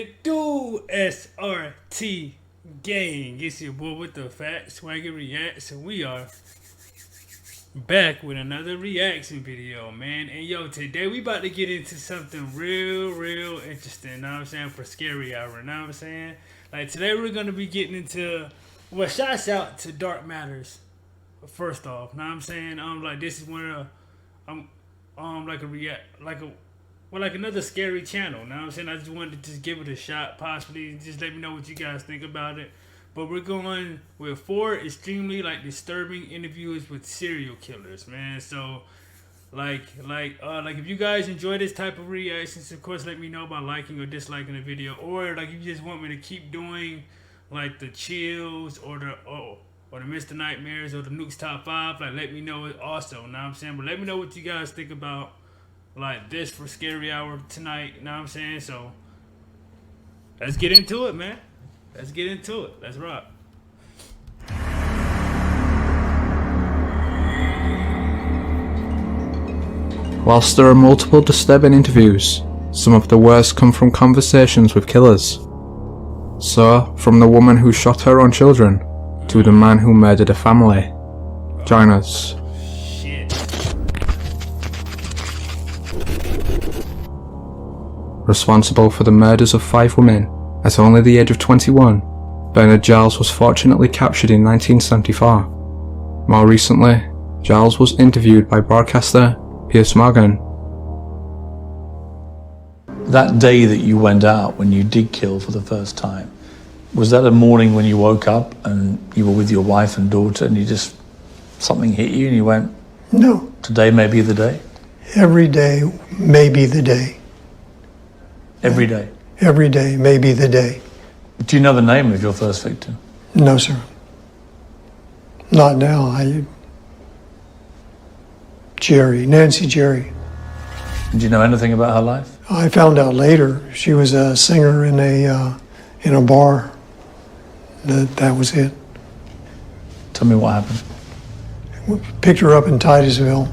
it do, SRT gang? It's your boy with the fat SwaggyReacts, and we are back with another reaction video, man. And yo, today we about to get into something real interesting, know what I'm saying, for Scary Hour, know what I'm saying? Like, today we're gonna be getting into, well, shouts out to Dark Matters, first off, know what I'm saying? Like, this is one of the, like another scary channel, know what I'm saying? I just wanted to just give it a shot, possibly. Just let me know what you guys think about it. But we're going with 4 extremely disturbing interviews with serial killers, man. So if you guys enjoy this type of reactions, of course let me know by liking or disliking the video. Or if you just want me to keep doing like the chills or the Mr. Nightmares or the Nukes Top 5, let me know it also, know what I'm saying? But let me know what you guys think about this for Scary Hour tonight, know what I'm saying? So let's get into it, man. Let's get into it. Let's rock. Whilst there are multiple disturbing interviews, some of the worst come from conversations with killers. So, from the woman who shot her own children to the man who murdered a family. Join us. Responsible for the murders of 5 women at only the age of 21, Bernard Giles was fortunately captured in 1974. More recently, Giles was interviewed by broadcaster Piers Morgan. That day that you went out when you did kill for the first time, was that a morning when you woke up and you were with your wife and daughter and something hit you and you went, no, today may be the day? every day may be the day. Every day? Every day may be the day. Do you know the name of your first victim? No, sir. Not now. Nancy Jerry. Do you know anything about her life? I found out later she was a singer in a bar. That was it. Tell me what happened. We picked her up in Titusville.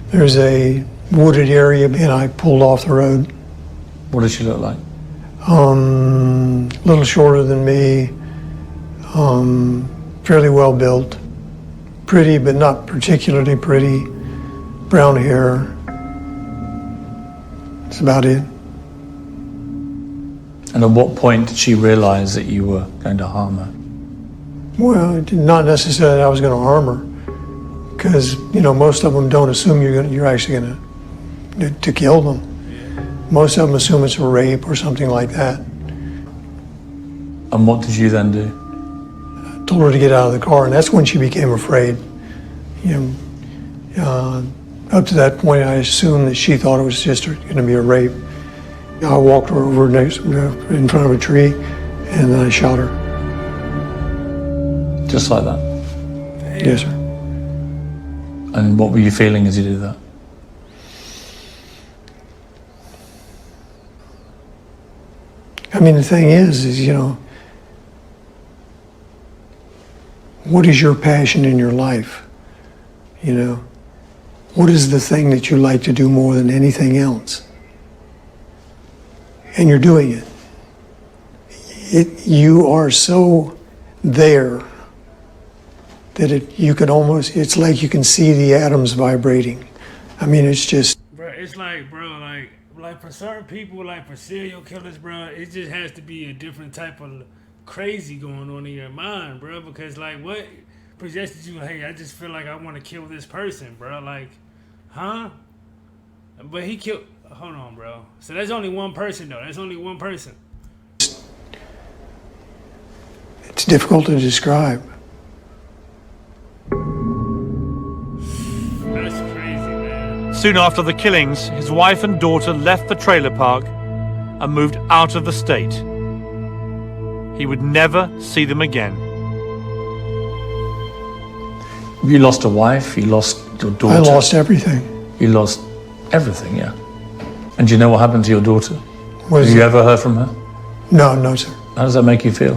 There's a wooded area and I pulled off the road. What did she look like? A little shorter than me, fairly well built, pretty but not particularly pretty, brown hair. That's about it. And at what point did she realize that you were going to harm her? Well, not necessarily that I was going to harm her, because most of them don't assume you're actually going to kill them. Most of them assume it's a rape or something like that. And what did you then do? I told her to get out of the car, and that's when she became afraid. Up to that point, I assumed that she thought it was just going to be a rape. I walked her over in front of a tree, and then I shot her. Just like that? Yes, sir. And what were you feeling as you did that? I mean, the thing is what is your passion in your life? What is the thing that you like to do more than anything else? And you're doing it. You are so there that it's like you can see the atoms vibrating. I mean, it's just. Bro, it's like for certain people, for serial killers, bro, it just has to be a different type of crazy going on in your mind, bro. Because what possesses you? Hey, I just feel like I want to kill this person, bro. Huh? But he killed. Hold on, bro. So that's only one person, though. That's only one person. It's difficult to describe. That's crazy, man. Soon after the killings, his wife and daughter left the trailer park and moved out of the state. He would never see them again. You lost a wife, you lost your daughter. I lost everything. You lost everything, yeah. And do you know what happened to your daughter? Have you ever heard from her? No, sir. How does that make you feel?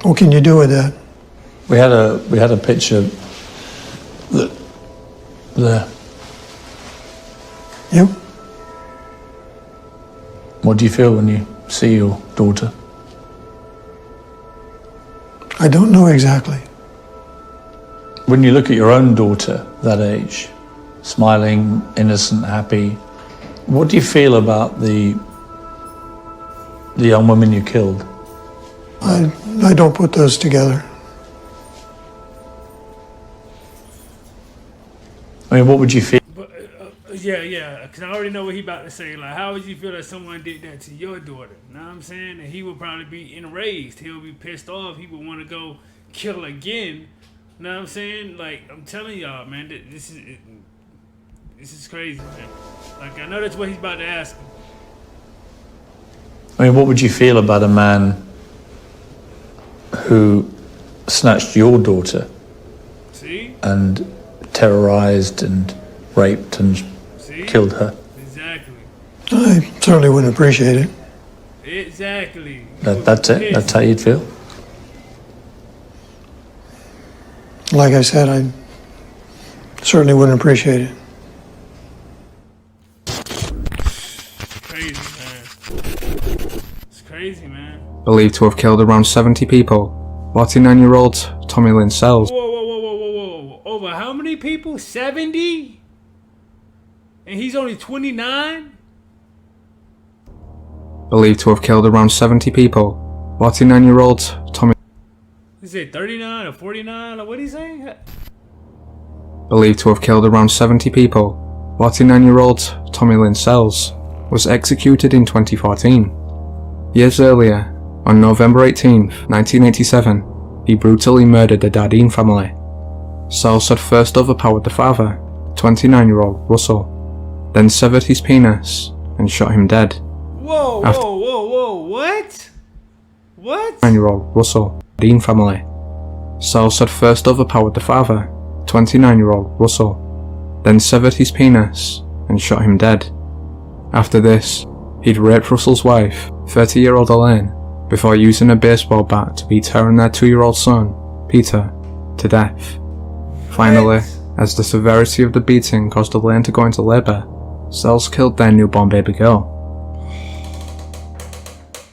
What can you do with that? We had a picture there. You? What do you feel when you see your daughter? I don't know exactly. When you look at your own daughter, that age, smiling, innocent, happy, what do you feel about the young women you killed? I don't put those together. I mean, what would you feel? But yeah, because I already know what he about to say. Like, how would you feel that someone did that to your daughter? Know what I'm saying? And he would probably be enraged. He'll be pissed off. He would want to go kill again. Know what I'm saying? Like, I'm telling y'all, man, this is crazy, man. Like, I know that's what he's about to ask him. I mean, what would you feel about a man who snatched your daughter See? and terrorized and raped and killed her? Exactly. I certainly wouldn't appreciate it. Exactly. That's it? That's how you'd feel? Like I said, I certainly wouldn't appreciate it. Crazy, man. It's crazy, man. Believed to have killed around 70 people. 49-year-old Tommy Lynn Sells. Whoa. Over how many people? 70? And he's only 29? Believed to have killed around 70 people. 49-year-old Tommy. Is it 39 or 49? Or what he saying? Believed to have killed around 70 people. 49-year-old Tommy Lynn Sells was executed in 2014. Years earlier, on November 18, 1987, he brutally murdered the Dardine family. Sells had first overpowered the father, 29-year-old Russell, then severed his penis and shot him dead. Whoa, what? What? 29-year-old Russell, Dean family. Sells had first overpowered the father, 29-year-old Russell, then severed his penis and shot him dead. After this, he'd raped Russell's wife, 30-year-old Elaine, before using a baseball bat to beat her and their 2-year-old son, Peter, to death. Finally, as the severity of the beating caused Elaine to go into labour, Sells killed their newborn baby girl.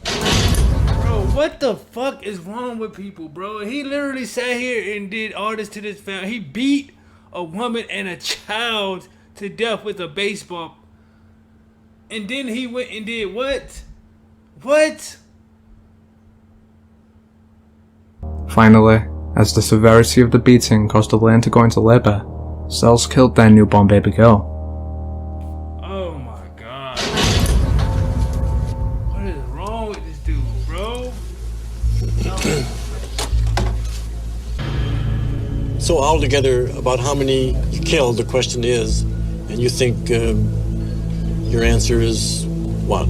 Bro, what the fuck is wrong with people, bro? He literally sat here and did all this to this family. He beat a woman and a child to death with a baseball. And then he went and did what? What? Finally, as the severity of the beating caused Elaine to go into labour, Sells killed their newborn baby girl. Oh my god. What is wrong with this dude, bro? So altogether, about how many you killed, the question is, and you think your answer is what?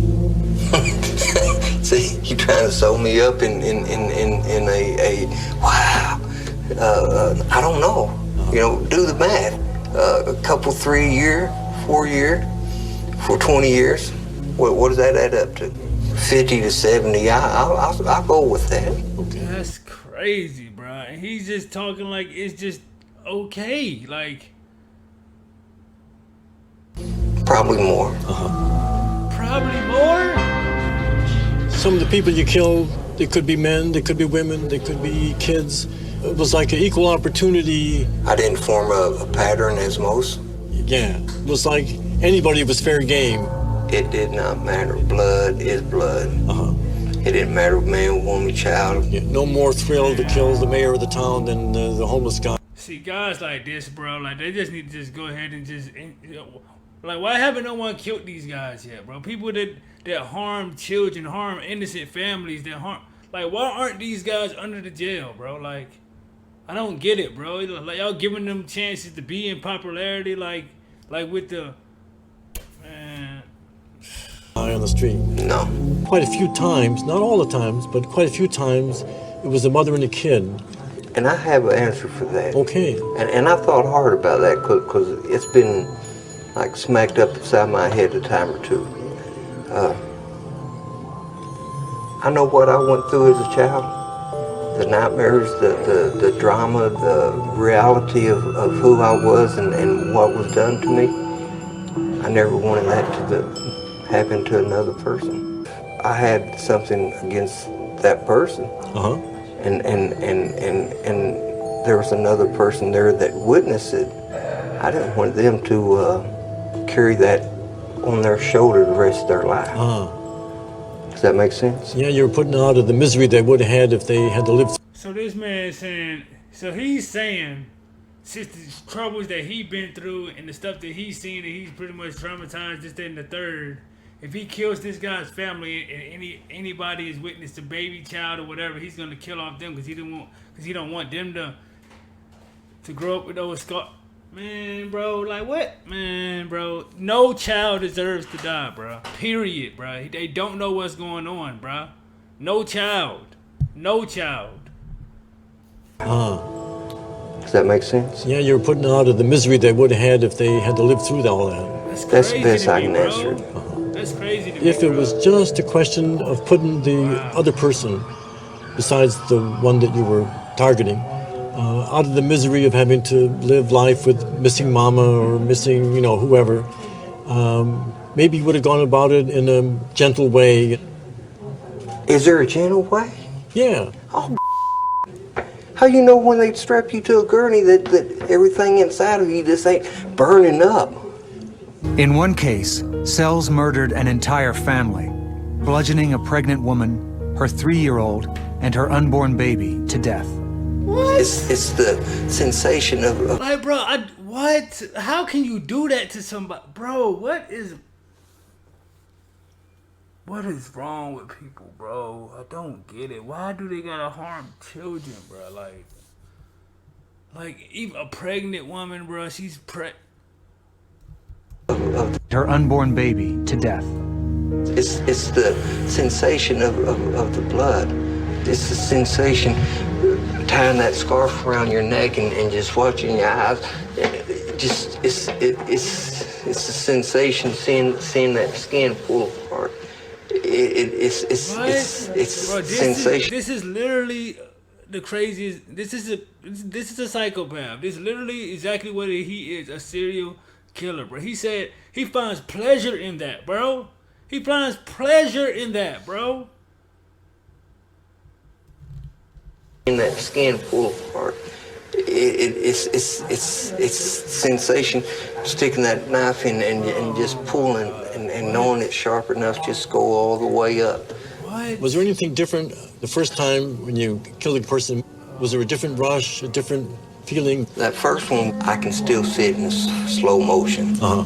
See, you trying to sew me up in a wow. I don't know. You know, do the math. A couple, 3 year, 4 year, for 20 years. What does that add up to? 50 to 70. I'll go with that. Okay. That's crazy, bro. And he's just talking like it's just okay. Like, Probably more. probably more? Some of the people you killed, they could be men, they could be women, they could be kids. It was like an equal opportunity. I didn't form a pattern as most. Yeah, it was like anybody was fair game. It did not matter. Blood is blood. It didn't matter if man, woman, child. Yeah, no more thrill to kill the mayor of the town than the homeless guy. See, guys like this, bro, like, they just need to just go ahead and just, like, why haven't no one killed these guys yet, bro? People that harm children, harm innocent families, that harm, like, why aren't these guys under the jail, bro? Like, I don't get it, bro. Like, y'all giving them chances to be in popularity, like with the, man. On the street. No. Quite a few times, not all the times, but quite a few times, it was the mother and the kid. And I have an answer for that. Okay. And I thought hard about that because it's been like smacked up inside my head a time or two. I know what I went through as a child. The nightmares, the drama, the reality of who I was and what was done to me. I never wanted that to happen to another person. I had something against that person. Uh-huh. And there was another person there that witnessed it. I didn't want them to carry that on their shoulder the rest of their life. Does that make sense? Yeah, you were putting out of the misery they would have had if they had to live. So this man is saying, so he's saying, since the troubles that he been through and the stuff that he's seen, and he's pretty much traumatized, this, that, and the third. If he kills this guy's family and anybody is witnessed a baby child or whatever, he's gonna kill off them because he don't want them to grow up with those scars. Man, bro, like what? Man, bro, no child deserves to die, bro. Period, bro. They don't know what's going on, bro. No child. No child. Does that make sense? Yeah, you were putting out of the misery they would have had if they had to live through all that. That's the best I can answer. That's crazy to me, If it was just a question of putting the other person, besides the one that you were targeting, out of the misery of having to live life with missing mama or missing, whoever, maybe you would have gone about it in a gentle way. Is there a gentle way? Yeah. Oh, how you know when they strap you to a gurney that everything inside of you just ain't burning up? In one case, Sells murdered an entire family, bludgeoning a pregnant woman, her 3-year-old, and her unborn baby to death. What? It's the sensation of like, bro, what? How can you do that to somebody? Bro, what is wrong with people, bro? I don't get it. Why do they gotta harm children, bro? Like even a pregnant woman, bro, she's her unborn baby to death. It's the sensation of the blood. It's the sensation tying that scarf around your neck and just watching your eyes. It's the sensation seeing that skin pull apart. It's bro, sensation. This is literally the craziest. This is a psychopath. This is literally exactly what he is, a serial killer, bro. He said he finds pleasure in that, bro. He finds pleasure in that, bro. In that skin pull apart. It's sensation sticking that knife in and just pulling and knowing it's sharp enough just go all the way up. What? Was there anything different the first time when you killed a person? Was there a different rush, a different feeling? That first one, I can still see it in slow motion. Uh-huh.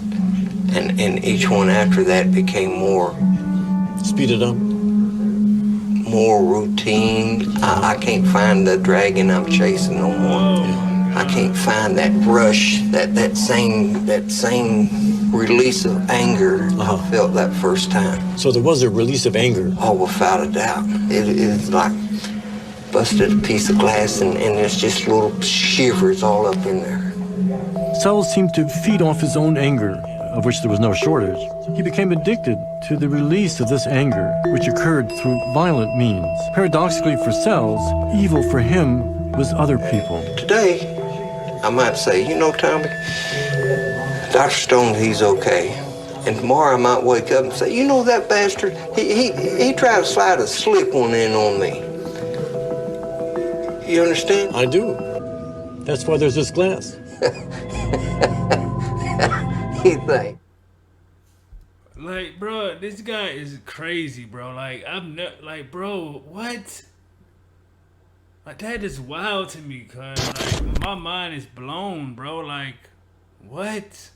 And each one after that became more... Speeded up? More routine. I can't find the dragon I'm chasing no more. I can't find that rush, that same release of anger I felt that first time. So there was a release of anger? Oh, without a doubt. It is like busted a piece of glass and there's just little shivers all up in there. Sells seemed to feed off his own anger, of which there was no shortage. He became addicted to the release of this anger, which occurred through violent means. Paradoxically for Sells, evil for him was other people. Today, I might say, Tommy, Dr. Stone, he's okay. And tomorrow I might wake up and say, that bastard, he tried to slide a slip one in on me. You understand? I do. That's why there's this glass. You think? Like, bro, this guy is crazy, bro. Like, bro, what? Like, that is wild to me, cuz. Like, my mind is blown, bro. Like, what?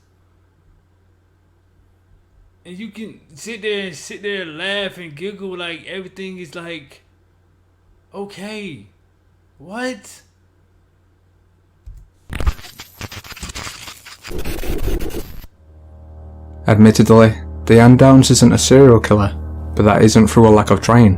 And you can sit there and laugh and giggle like everything is like, okay. What? Admittedly, Diane Downs isn't a serial killer, but that isn't through a lack of trying.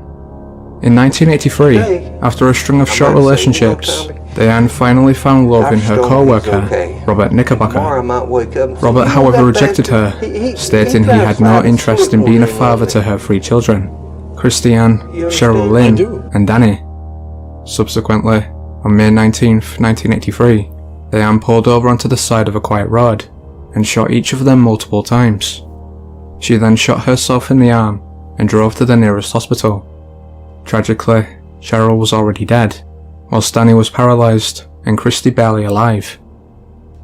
In 1983, after a string of short relationships, Diane finally found love in her co-worker, Robert Knickerbocker. Robert, however, rejected her, stating he had no interest in being a father to her 3 children, Christiane, Cheryl Lynn, and Danny. Subsequently, on May 19th, 1983, Diane pulled over onto the side of a quiet road and shot each of them multiple times. She then shot herself in the arm and drove to the nearest hospital. Tragically, Cheryl was already dead, while Stanley was paralysed and Christy barely alive.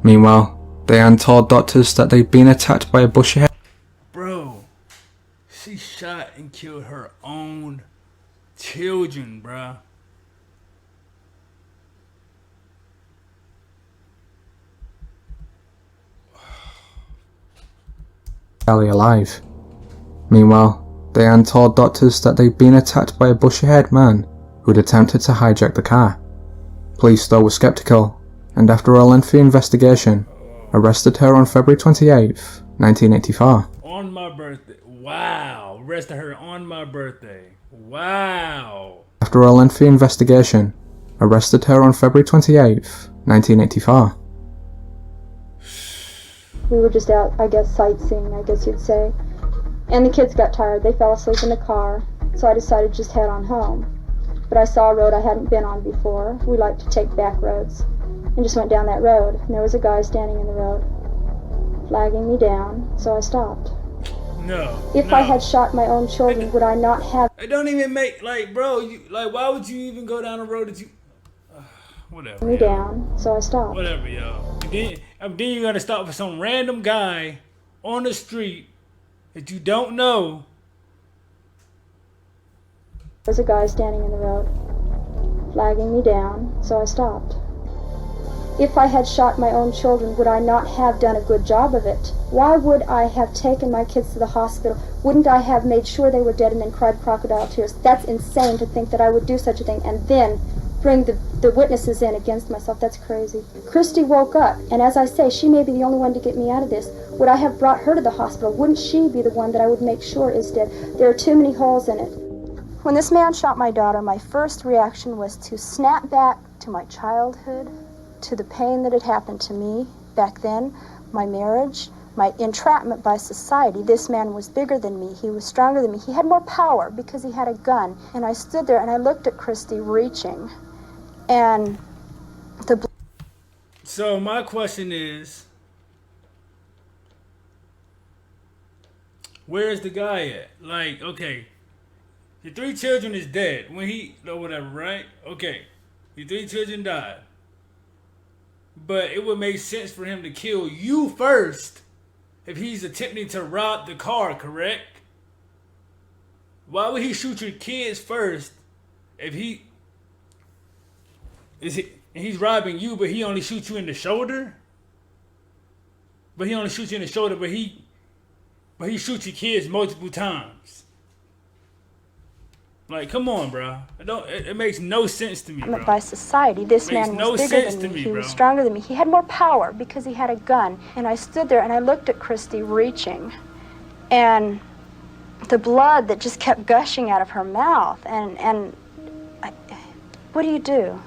Meanwhile, Diane told doctors that they'd been attacked by a bushy head. Bro, she shot and killed her own children, bruh. Barely alive. Meanwhile, Diane told doctors that they'd been attacked by a bushy-haired man who'd attempted to hijack the car. Police though were skeptical, and after a lengthy investigation, arrested her on February 28th, 1984. On my birthday. Wow. Arrested her on my birthday. Wow. After a lengthy investigation, arrested her on February 28th, 1984. We were just out, I guess, sightseeing, I guess you'd say. And the kids got tired. They fell asleep in the car, so I decided to just head on home. But I saw a road I hadn't been on before. We like to take back roads. And just went down that road, and there was a guy standing in the road, flagging me down, so I stopped. No. If I had shot my own children, would I not have... It don't even make, like, bro, you, like, why would you even go down a road that you... whatever. me down, so I stopped. Whatever, yo. And then you're gonna stop for some random guy on the street that you don't know. There was a guy standing in the road, flagging me down, so I stopped. If I had shot my own children, would I not have done a good job of it? Why would I have taken my kids to the hospital? Wouldn't I have made sure they were dead and then cried crocodile tears? That's insane to think that I would do such a thing and then bring the witnesses in against myself. That's crazy. Christy woke up, and as I say, she may be the only one to get me out of this. Would I have brought her to the hospital? Wouldn't she be the one that I would make sure is dead? There are too many holes in it. When this man shot my daughter, my first reaction was to snap back to my childhood, to the pain that had happened to me back then, my marriage, my entrapment by society. This man was bigger than me. He was stronger than me. He had more power because he had a gun. And I stood there and I looked at Christy reaching. And So my question is, where's the guy at? Like, okay, your 3 children is dead when he, or whatever, right? Okay, your 3 children died. But it would make sense for him to kill you first if he's attempting to rob the car, correct? Why would he shoot your kids first if he's robbing you, but he only shoots you in the shoulder? But he only shoots you in the shoulder, but he shoots your kids multiple times. Like, come on, bro. It makes no sense to me, bro. by society, this man was bigger than me. He was stronger than me. He had more power because he had a gun. And I stood there and I looked at Christy reaching, and the blood that just kept gushing out of her mouth. What do?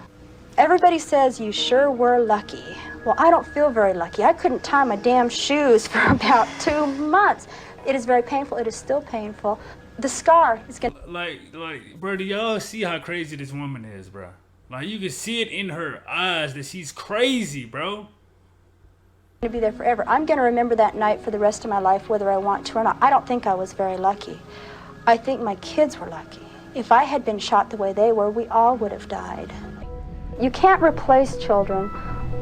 Everybody says you sure were lucky. Well, I don't feel very lucky. I couldn't tie my damn shoes for about 2 months. It is very painful. It is still painful. The scar is gonna... Like, bro, do y'all see how crazy this woman is, bro? Like, you can see it in her eyes that she's crazy, bro. To be there forever. I'm gonna remember that night for the rest of my life, whether I want to or not. I don't think I was very lucky. I think my kids were lucky. If I had been shot the way they were, we all would have died. You can't replace children,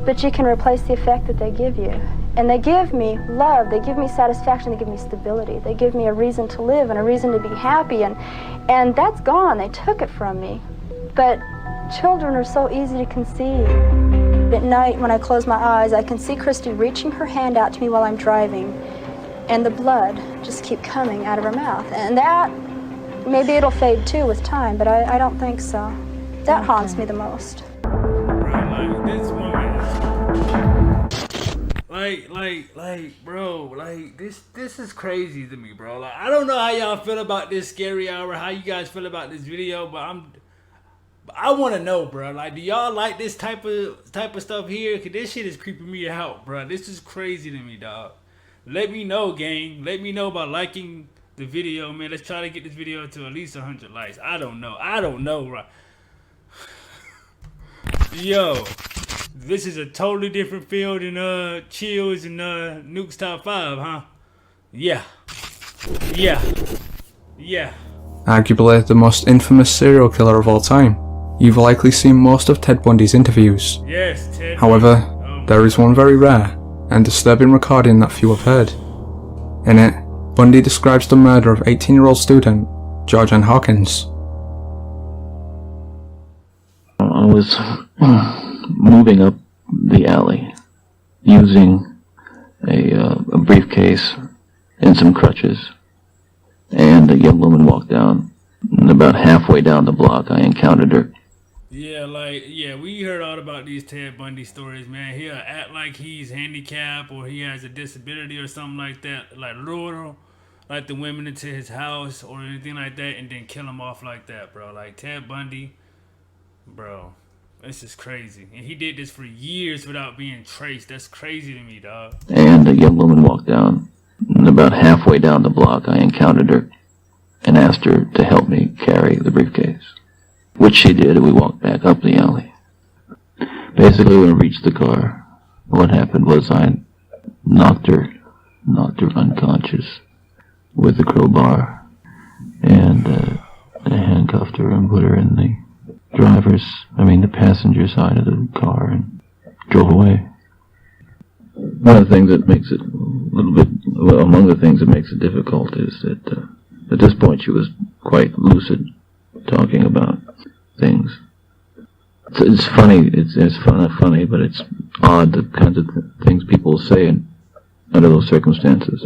but you can replace the effect that they give you. And they give me love, they give me satisfaction, they give me stability, they give me a reason to live and a reason to be happy, and that's gone. They took it from me. But children are so easy to conceive. At night, when I close my eyes, I can see Christy reaching her hand out to me while I'm driving, and the blood just keep coming out of her mouth. And that, maybe it'll fade too with time, but I don't think so. That haunts me the most. Bro, like, this woman, bro, like, this is crazy to me, bro. Like, I don't know how y'all feel about this scary hour, how you guys feel about this video, but I want to know, bro. Like, do y'all like this type of stuff here? Cause this shit is creeping me out, bro. This is crazy to me, dog. Let me know, gang. Let me know by liking the video, man. Let's try to get this video to at least 100 likes. I don't know, bro. Yo, this is a totally different field than Chills and Nuke's Top 5, huh? Yeah. Yeah. Arguably the most infamous serial killer of all time. You've likely seen most of Ted Bundy's interviews. Yes, Ted. However, there is one very rare and disturbing recording that few have heard. In it, Bundy describes the murder of 18-year-old student George N. Hawkins. I was moving up the alley using a briefcase and some crutches, and a young woman walked down, and about halfway down the block I encountered her. Yeah, we heard all about these Ted Bundy stories, man. He'll act like he's handicapped or he has a disability or something like that, like lure like the women into his house or anything like that, and then kill them off like that, bro. Like Ted Bundy, bro, this is crazy. And he did this for years without being traced. That's crazy to me, dog. And a young woman walked down, and about halfway down the block I encountered her and asked her to help me carry the briefcase, which she did, and we walked back up the alley. Basically, when we reached the car, what happened was I knocked her unconscious with a crowbar, and I handcuffed her and put her in the the passenger side of the car and drove away. One of the things that makes it among the things that makes it difficult is that at this point she was quite lucid, talking about things. It's funny, it's not funny, but it's odd the kinds of things people say under those circumstances.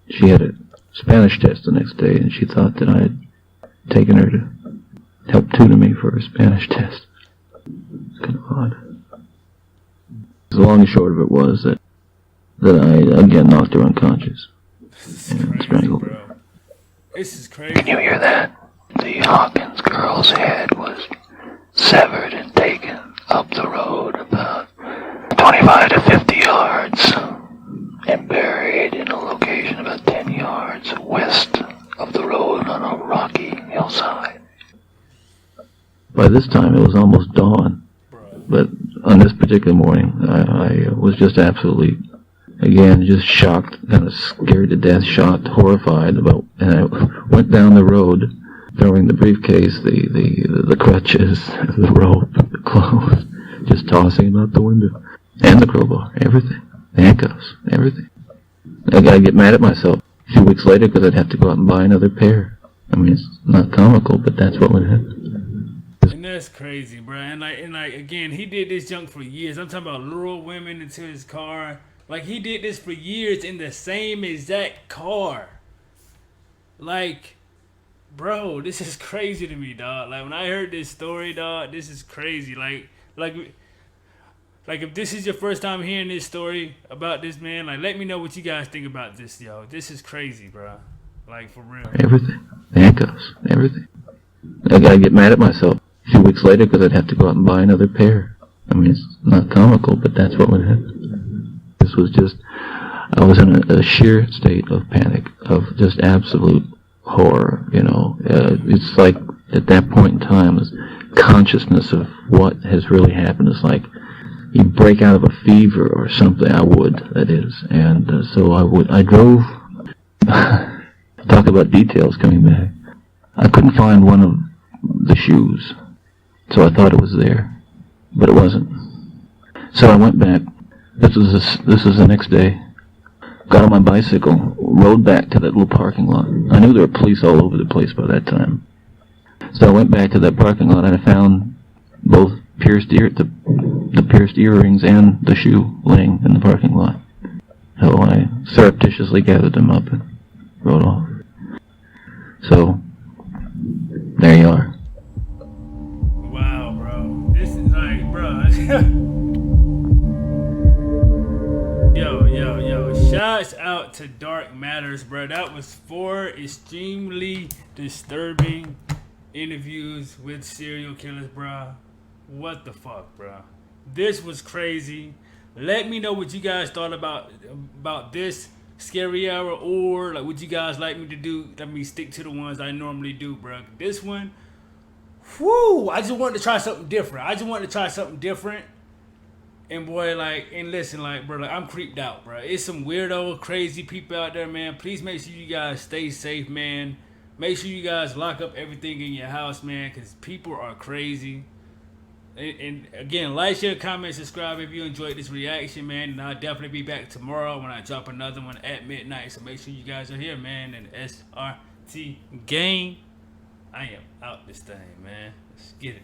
She had a Spanish test the next day, and she thought that I had taken her to help tutor me for a Spanish test. It's kind of odd. The long and short of it was that I again knocked her unconscious and strangled her. This is crazy. Can you hear that? The Hawkins girl's head was severed and taken up the road about 25 to 50 yards and buried in a location about 10 yards west of the road on a rocky hillside. By this time it was almost dawn, but on this particular morning I was just absolutely, again, just shocked, kind of scared to death, shocked, horrified and I went down the road throwing the briefcase, the crutches, the rope, the clothes, just tossing them out the window. And the crowbar, everything. The handcuffs, everything. I get mad at myself a few weeks later because I'd have to go out and buy another pair. I mean, it's not comical, but that's what would happen. And that's crazy, bro. And like again, he did this junk for years. I'm talking about lure women into his car. Like, he did this for years in the same exact car. Like, bro, this is crazy to me, dog. Like, when I heard this story, dog, this is crazy. Like if this is your first time hearing this story about this man, like, let me know what you guys think about this, yo. This is crazy, bro. Like, for real. Everything. Handcuffs. Everything. I get mad at myself a few weeks later because I'd have to go out and buy another pair. I mean, it's not comical, but that's what would happen. This was just, I was in a sheer state of panic, of just absolute horror, you know. It's like, at that point in time, this consciousness of what has really happened is like, you break out of a fever or something. I would, that is. And so I drove, talk about details coming back. I couldn't find one of the shoes, so I thought it was there, but it wasn't. So I went back. This was the next day. Got on my bicycle, rode back to that little parking lot. I knew there were police all over the place by that time. So I went back to that parking lot and I found both the pierced earrings and the shoe laying in the parking lot. So I surreptitiously gathered them up and rode off. So, there you are. Wow, bro. This is like, bro. Yo. Shouts out to Dark Matters, bro. That was 4 extremely disturbing interviews with serial killers, bro. What the fuck, bro? This was crazy. Let me know what you guys thought about this scary hour, or like, would you guys like me to do? Let me stick to the ones I normally do, bro. This one, whoo! I just wanted to try something different. And boy, like, and listen, like, bro, like, I'm creeped out, bro. It's some weirdo, crazy people out there, man. Please make sure you guys stay safe, man. Make sure you guys lock up everything in your house, man, because people are crazy. And again, like, share, comment, subscribe if you enjoyed this reaction, man. And I'll definitely be back tomorrow when I drop another one at midnight. So make sure you guys are here, man. And SRT gang, I am out this thing, man. Let's get it.